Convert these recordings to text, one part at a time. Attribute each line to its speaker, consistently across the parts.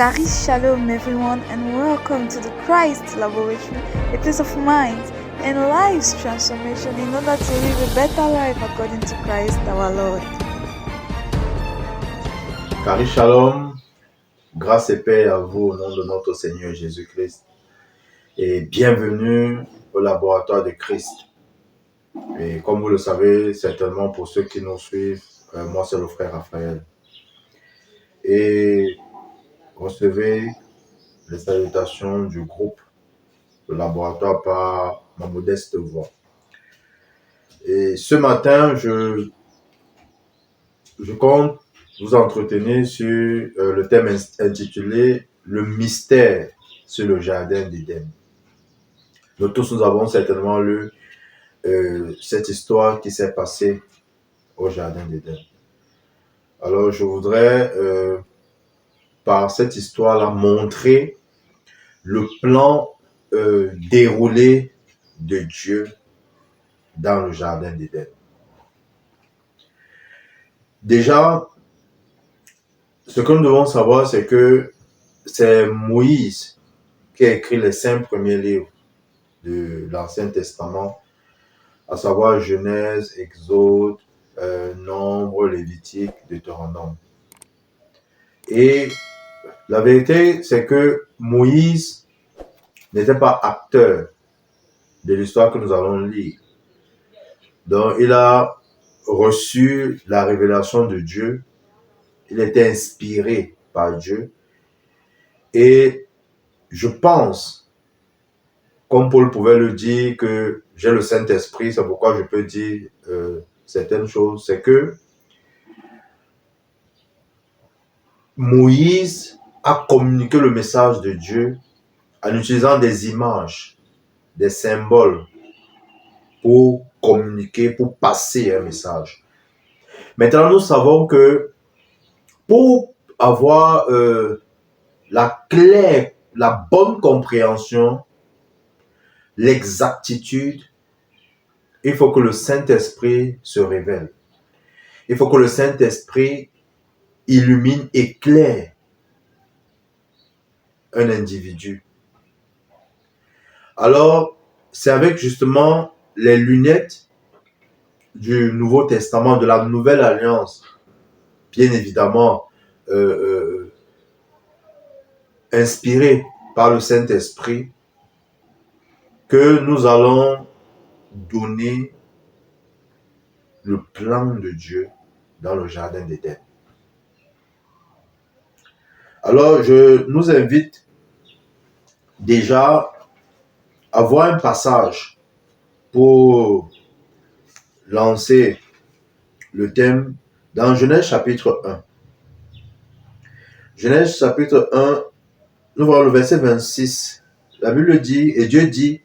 Speaker 1: Caris Shalom, everyone, and welcome to the Christ Laboratory, a place of minds and lives transformation in order to live a better life according to Christ our Lord.
Speaker 2: Caris Shalom, grâce et paix à vous au nom de notre Seigneur Jésus-Christ et bienvenue au laboratoire de Christ. Et comme vous le savez, certainement pour ceux qui nous suivent, moi c'est le frère Raphaël. Et recevez les salutations du groupe, le laboratoire par ma modeste voix. Et ce matin, je compte vous entretenir sur le thème intitulé « Le mystère sur le jardin d'Éden ». Nous tous, nous avons certainement lu cette histoire qui s'est passée au jardin d'Éden. Alors, je voudrais, par cette histoire-là, montrer le plan déroulé de Dieu dans le jardin d'Éden. Déjà, ce que nous devons savoir, c'est que c'est Moïse qui a écrit les 5 premiers livres de l'Ancien Testament, à savoir Genèse, Exode, Nombre, Lévitique, Deutéronome. Et la vérité, c'est que Moïse n'était pas acteur de l'histoire que nous allons lire. Donc, il a reçu la révélation de Dieu, il était inspiré par Dieu. Et je pense, comme Paul pouvait le dire, que j'ai le Saint-Esprit, c'est pourquoi je peux dire certaines choses, c'est que Moïse a communiqué le message de Dieu en utilisant des images, des symboles pour communiquer, pour passer un message. Maintenant, nous savons que pour avoir la bonne compréhension, l'exactitude, il faut que le Saint-Esprit se révèle. Il faut que le Saint-Esprit illumine, éclaire un individu. Alors, c'est avec justement les lunettes du Nouveau Testament, de la Nouvelle Alliance, bien évidemment inspiré par le Saint-Esprit, que nous allons donner le plan de Dieu dans le jardin d'Éden. Alors, je nous invite déjà à voir un passage pour lancer le thème dans Genèse chapitre 1. Genèse chapitre 1, nous voyons le verset 26. La Bible dit, et Dieu dit,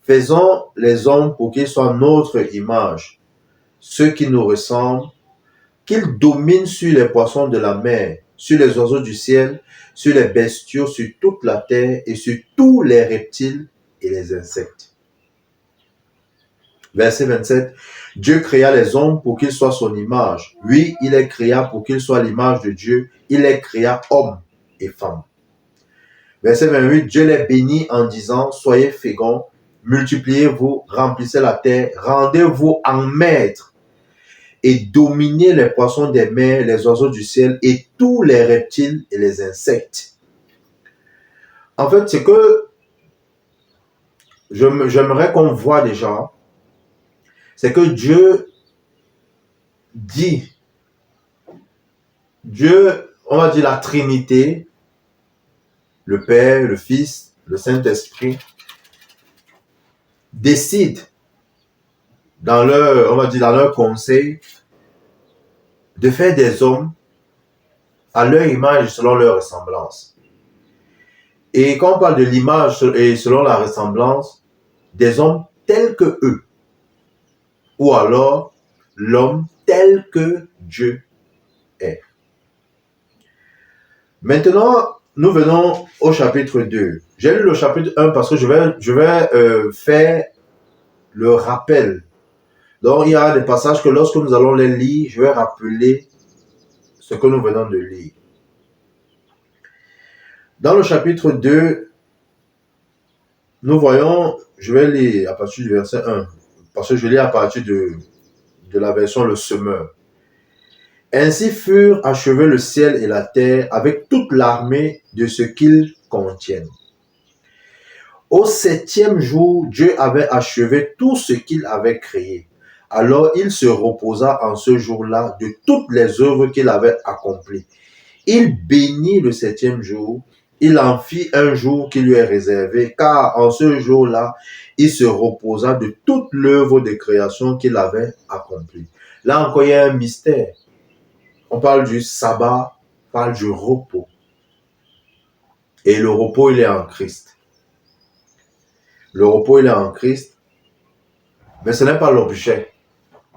Speaker 2: faisons les hommes pour qu'ils soient notre image, ceux qui nous ressemblent, qu'ils dominent sur les poissons de la mer, sur les oiseaux du ciel, sur les bestiaux, sur toute la terre et sur tous les reptiles et les insectes. Verset 27. Dieu créa les hommes pour qu'ils soient son image. Oui, il les créa pour qu'ils soient l'image de Dieu. Il les créa hommes et femmes. Verset 28. Dieu les bénit en disant, soyez féconds, multipliez-vous, remplissez la terre, rendez-vous en maître et dominez les poissons des mers, les oiseaux du ciel et tous les reptiles et les insectes. En fait, c'est que j'aimerais qu'on voit déjà, c'est que Dieu dit, on va dire la Trinité, le Père, le Fils, le Saint-Esprit, décide dans leur conseil de faire des hommes à leur image selon leur ressemblance. Et quand on parle de l'image et selon la ressemblance, des hommes tels que eux, ou alors l'homme tel que Dieu est. Maintenant, nous venons au chapitre 2. J'ai lu le chapitre 1 parce que je vais faire le rappel. Donc, il y a des passages que lorsque nous allons les lire, je vais rappeler ce que nous venons de lire. Dans le chapitre 2, nous voyons, je vais lire à partir du verset 1, parce que je lis à partir de la version Le Semeur. Ainsi furent achevés le ciel et la terre avec toute l'armée de ce qu'ils contiennent. Au septième jour, Dieu avait achevé tout ce qu'il avait créé. Alors il se reposa en ce jour-là de toutes les œuvres qu'il avait accomplies. Il bénit le septième jour, il en fit un jour qui lui est réservé, car en ce jour-là, il se reposa de toute l'œuvre de création qu'il avait accomplie. Là encore, il y a un mystère. On parle du sabbat, on parle du repos. Et le repos, il est en Christ. Le repos, il est en Christ, mais ce n'est pas l'objet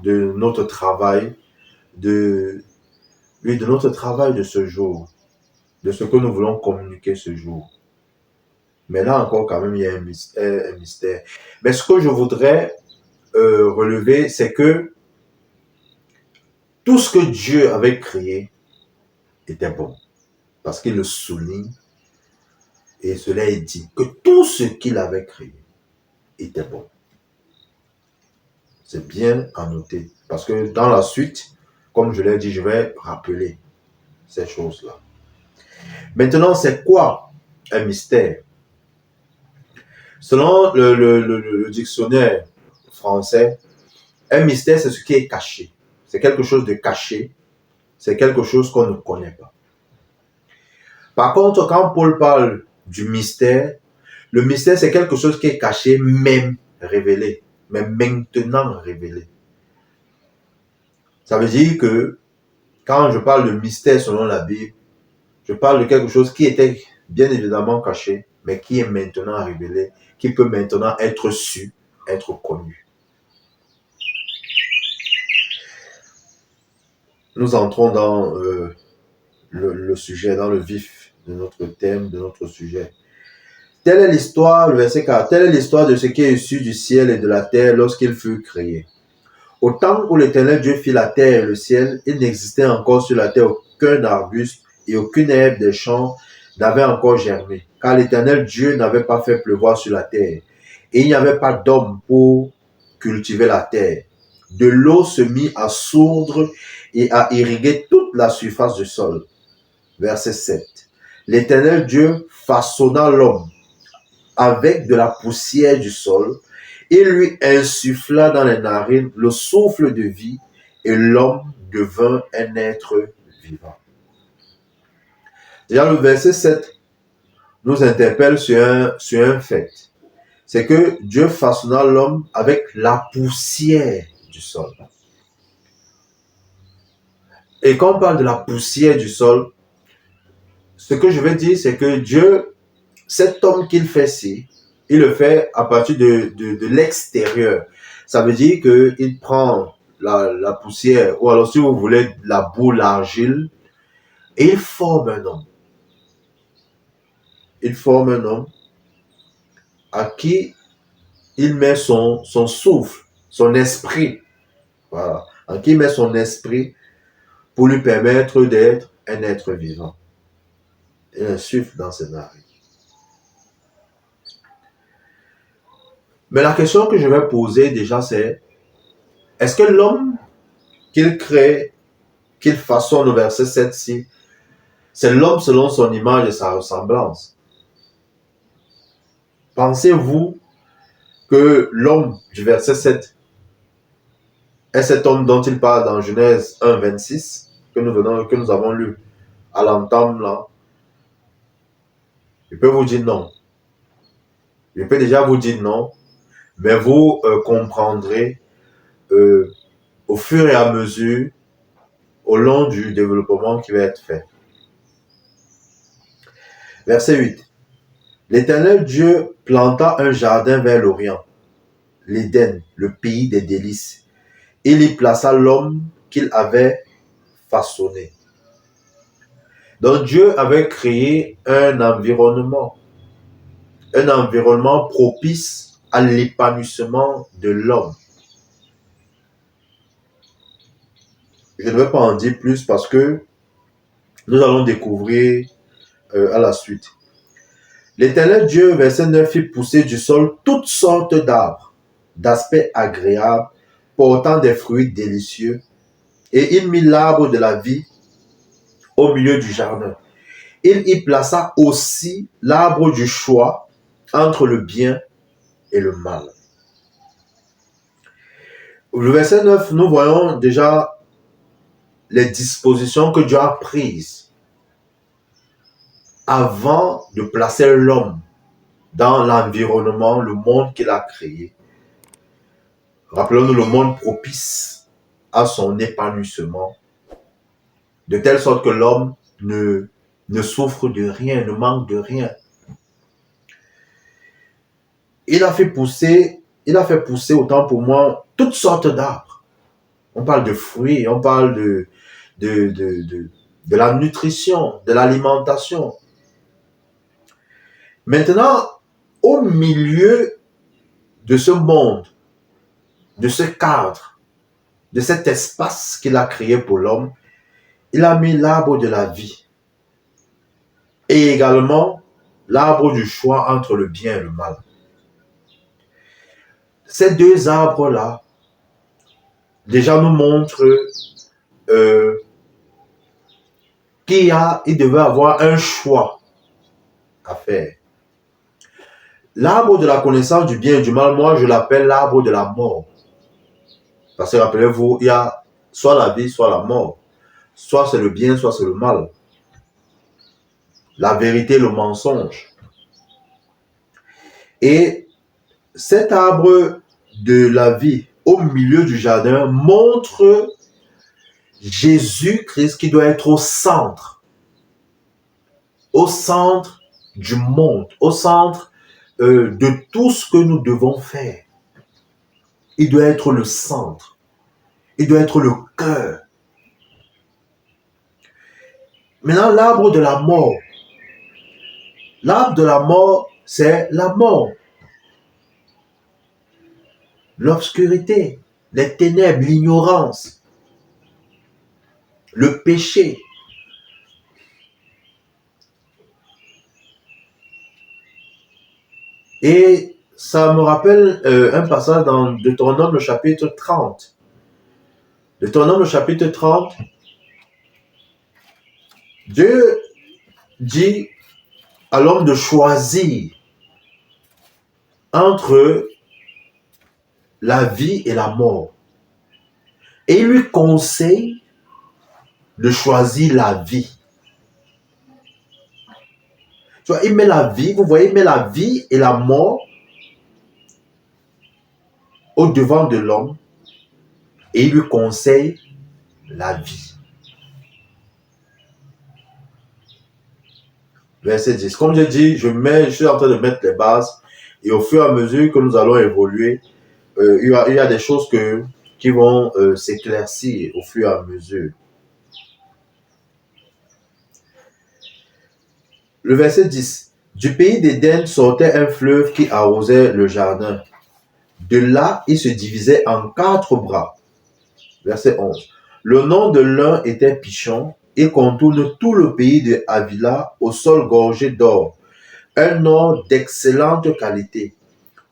Speaker 2: de notre travail, de notre travail de ce jour, de ce que nous voulons communiquer ce jour. Mais là encore, quand même, il y a un mystère. Mais ce que je voudrais relever, c'est que tout ce que Dieu avait créé était bon. Parce qu'il le souligne, et cela est dit, que tout ce qu'il avait créé était bon. C'est bien à noter. Parce que dans la suite, comme je l'ai dit, je vais rappeler ces choses-là. Maintenant, c'est quoi un mystère? Selon le dictionnaire français, un mystère, c'est ce qui est caché. C'est quelque chose de caché. C'est quelque chose qu'on ne connaît pas. Par contre, quand Paul parle du mystère, le mystère, c'est quelque chose qui est caché, même révélé, mais maintenant révélé. Ça veut dire que quand je parle de mystère selon la Bible, je parle de quelque chose qui était bien évidemment caché, mais qui est maintenant révélé, qui peut maintenant être su, être connu. Nous entrons dans le sujet, dans le vif de notre thème, de notre sujet. Telle est l'histoire, le verset 4, telle est l'histoire de ce qui est issu du ciel et de la terre lorsqu'il fut créé. Au temps où l'Éternel Dieu fit la terre et le ciel, il n'existait encore sur la terre aucun arbuste et aucune herbe des champs n'avait encore germé, car l'Éternel Dieu n'avait pas fait pleuvoir sur la terre, et il n'y avait pas d'homme pour cultiver la terre. De l'eau se mit à sourdre et à irriguer toute la surface du sol. Verset 7. L'Éternel Dieu façonna l'homme avec de la poussière du sol, il lui insuffla dans les narines le souffle de vie, et l'homme devint un être vivant. Déjà, le verset 7 nous interpelle sur un fait. C'est que Dieu façonna l'homme avec la poussière du sol. Et quand on parle de la poussière du sol, ce que je veux dire, c'est que Dieu, cet homme qu'il fait ci, il le fait à partir de l'extérieur. Ça veut dire qu'il prend la poussière, ou alors si vous voulez la boue, l'argile, et il forme un homme. Il forme un homme à qui il met son souffle, son esprit. Voilà. En qui il met son esprit pour lui permettre d'être un être vivant. Il insuffle dans ses narines. Mais la question que je vais poser déjà, c'est est-ce que l'homme qu'il crée, qu'il façonne au verset 7-ci, c'est l'homme selon son image et sa ressemblance? Pensez-vous que l'homme du verset 7 est cet homme dont il parle dans Genèse 1-26 que nous avons lu à l'entame là? Je peux vous dire non. Je peux déjà vous dire non, mais vous comprendrez au fur et à mesure, au long du développement qui va être fait. Verset 8. L'Éternel Dieu planta un jardin vers l'Orient, l'Éden, le pays des délices. Il y plaça l'homme qu'il avait façonné. Donc Dieu avait créé un environnement propice à l'épanouissement de l'homme. Je ne vais pas en dire plus parce que nous allons découvrir à la suite. L'Éternel Dieu, verset 9, fit pousser du sol toutes sortes d'arbres, d'aspect agréable, portant des fruits délicieux, et il mit l'arbre de la vie au milieu du jardin. Il y plaça aussi l'arbre du choix entre le bien et le mal. Le verset 9, nous voyons déjà les dispositions que Dieu a prises avant de placer l'homme dans l'environnement, le monde qu'il a créé. Rappelons-nous le monde propice à son épanouissement, de telle sorte que l'homme ne souffre de rien, ne manque de rien. Il a fait pousser autant pour moi toutes sortes d'arbres. On parle de fruits, on parle de la nutrition, de l'alimentation. Maintenant, au milieu de ce monde, de ce cadre, de cet espace qu'il a créé pour l'homme, il a mis l'arbre de la vie et également l'arbre du choix entre le bien et le mal. Ces deux arbres-là, déjà nous montrent qu'il devait avoir un choix à faire. L'arbre de la connaissance du bien et du mal, moi je l'appelle l'arbre de la mort. Parce que rappelez-vous, il y a soit la vie, soit la mort. Soit c'est le bien, soit c'est le mal. La vérité, le mensonge. Et cet arbre de la vie au milieu du jardin montre Jésus-Christ qui doit être au centre du monde, au centre de tout ce que nous devons faire. Il doit être le centre, il doit être le cœur. Maintenant, l'arbre de la mort. L'arbre de la mort, c'est la mort. L'obscurité, les ténèbres, l'ignorance, le péché. Et ça me rappelle un passage dans Deutéronome, le chapitre 30. Deutéronome, le chapitre 30, Dieu dit à l'homme de choisir entre la vie et la mort. Et il lui conseille de choisir la vie. Tu vois, il met la vie, vous voyez, il met la vie et la mort au devant de l'homme et il lui conseille la vie. Verset 10. Comme je dis, je suis en train de mettre les bases et au fur et à mesure que nous allons évoluer, il y a des choses qui vont s'éclaircir au fur et à mesure. Le verset 10. Du pays d'Éden sortait un fleuve qui arrosait le jardin. De là, il se divisait en 4 bras. Verset 11. Le nom de l'un était Pichon. Il contourne tout le pays de Havila au sol gorgé d'or. Un or d'excellente qualité.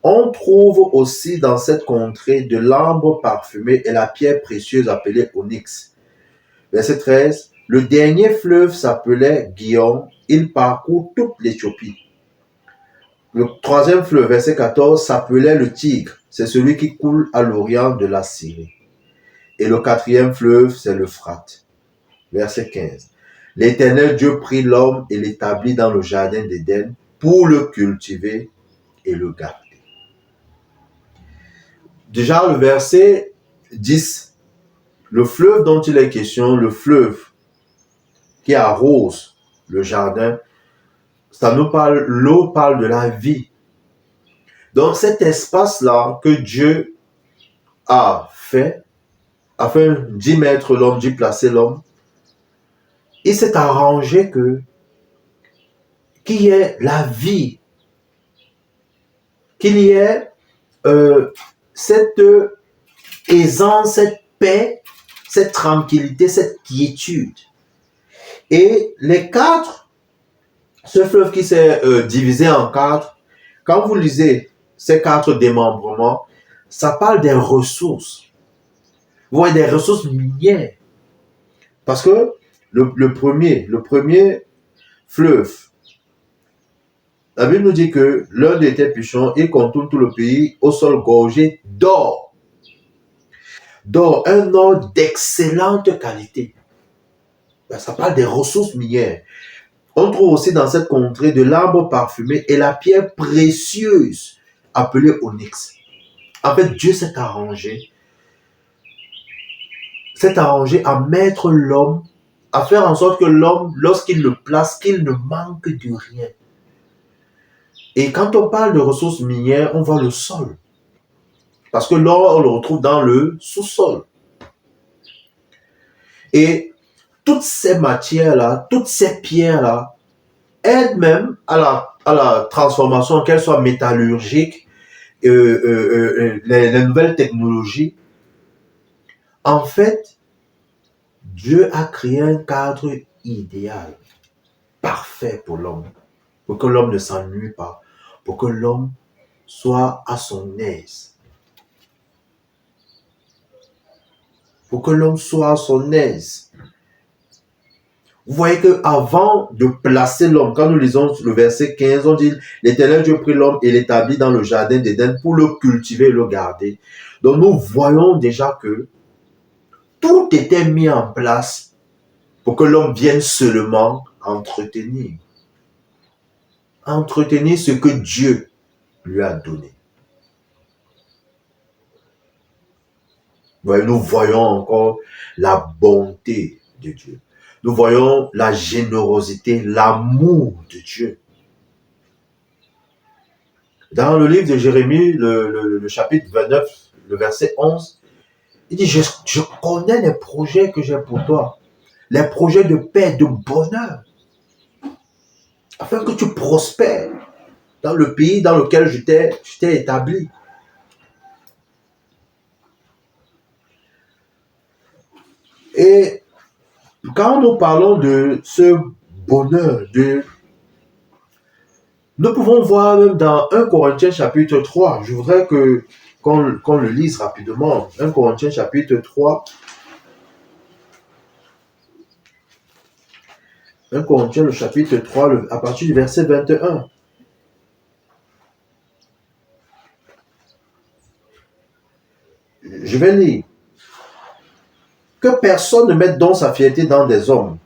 Speaker 2: On trouve aussi dans cette contrée de l'ambre parfumé et la pierre précieuse appelée onyx. Verset 13. Le dernier fleuve s'appelait Guillaume. Il parcourt toute l'Éthiopie. Le troisième fleuve, verset 14, s'appelait le Tigre. C'est celui qui coule à l'orient de la Syrie. Et le quatrième fleuve, c'est l'Euphrate. Verset 15. L'Éternel Dieu prit l'homme et l'établit dans le jardin d'Éden pour le cultiver et le garder. Déjà, le verset 10, le fleuve dont il est question, le fleuve qui arrose le jardin, ça nous parle, l'eau parle de la vie. Donc cet espace-là que Dieu a fait, afin d'y mettre l'homme, d'y placer l'homme, il s'est arrangé qu'il y ait la vie, qu'il y ait cette aisance, cette paix, cette tranquillité, cette quiétude. Et les 4 Ce fleuve qui s'est divisé en quatre, quand vous lisez ces quatre démembrements, ça parle des ressources. Vous voyez, des ressources minières. Parce que le premier fleuve, la Bible nous dit que l'un était puissant, il contourne tout le pays au sol gorgé d'or. D'or, un or d'excellente qualité. Ben, ça parle des ressources minières. On trouve aussi dans cette contrée de l'arbre parfumé et la pierre précieuse appelée onyx. En fait, Dieu s'est arrangé à mettre l'homme, à faire en sorte que l'homme, lorsqu'il le place, qu'il ne manque de rien. Et quand on parle de ressources minières, on voit le sol. Parce que l'or, on le retrouve dans le sous-sol. Et toutes ces matières-là, toutes ces pierres-là, aident même à la transformation, qu'elle soit métallurgique, les nouvelles technologies. En fait, Dieu a créé un cadre idéal, parfait pour l'homme, pour que l'homme ne s'ennuie pas, pour que l'homme soit à son aise. Pour que l'homme soit à son aise. Vous voyez qu'avant de placer l'homme, quand nous lisons le verset 15, on dit « L'Éternel Dieu prit l'homme et l'établit dans le jardin d'Éden pour le cultiver et le garder. » Donc nous voyons déjà que tout était mis en place pour que l'homme vienne seulement entretenir. Entretenir ce que Dieu lui a donné. Nous voyons encore la bonté de Dieu. Nous voyons la générosité, l'amour de Dieu. Dans le livre de Jérémie, le chapitre 29, le verset 11, il dit, je connais les projets que j'ai pour toi, les projets de paix, de bonheur, afin que tu prospères dans le pays dans lequel je t'ai établi. Et quand nous parlons de ce bonheur, nous pouvons voir même dans 1 Corinthiens chapitre 3, je voudrais qu'on le lise rapidement. 1 Corinthiens chapitre 3. 1 Corinthiens le chapitre 3, à partir du verset 21. Je vais lire. Que personne ne mette donc sa fierté dans des hommes,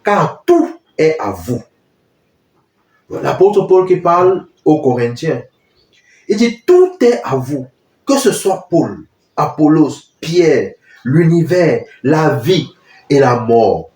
Speaker 2: car tout est à vous. L'apôtre Paul qui parle aux Corinthiens, il dit tout est à vous, que ce soit Paul, Apollos, Pierre, l'univers, la vie et la mort,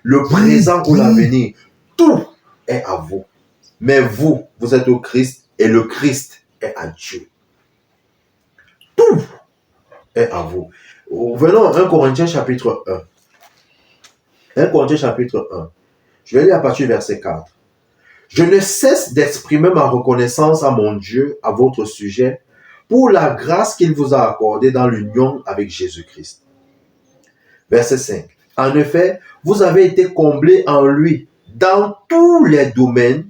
Speaker 2: le présent ou l'avenir, tout est à vous. Mais vous êtes au Christ et le Christ est à Dieu. Tout est à vous. Venons à 1 Corinthiens chapitre 1. 1 Corinthiens chapitre 1. Je vais lire à partir du verset 4. Je ne cesse d'exprimer ma reconnaissance à mon Dieu à votre sujet pour la grâce qu'il vous a accordée dans l'union avec Jésus-Christ. Verset 5. En effet, vous avez été comblés en lui dans tous les domaines,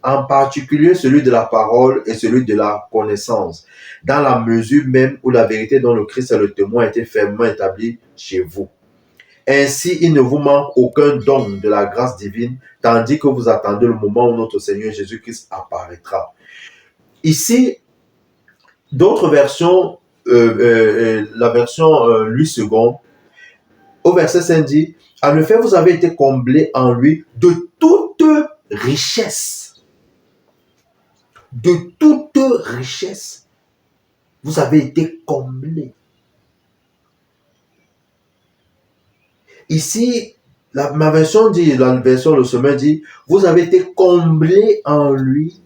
Speaker 2: en particulier celui de la parole et celui de la connaissance, dans la mesure même où la vérité dont le Christ est le témoin a été fermement établie chez vous. Ainsi, il ne vous manque aucun don de la grâce divine, tandis que vous attendez le moment où notre Seigneur Jésus-Christ apparaîtra. Ici, d'autres versions, la version Louis II, au verset 5 dit, en effet, vous avez été comblés en lui de toute richesse. De toute richesse. Vous avez été comblés. Ici, ma version dit, la version Le Semeur dit, vous avez été comblés en lui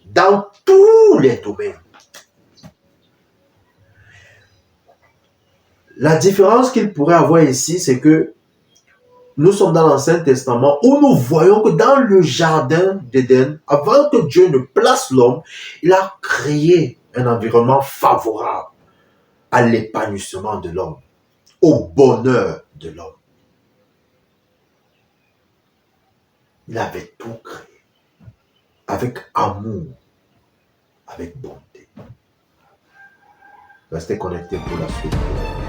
Speaker 2: dans tous les domaines. La différence qu'il pourrait avoir ici, c'est que nous sommes dans l'Ancien Testament où nous voyons que dans le jardin d'Éden, avant que Dieu ne place l'homme, il a créé un environnement favorable à l'épanouissement de l'homme, au bonheur de l'homme. Il avait tout créé. avec amour, avec bonté. Restez connectés pour la suite.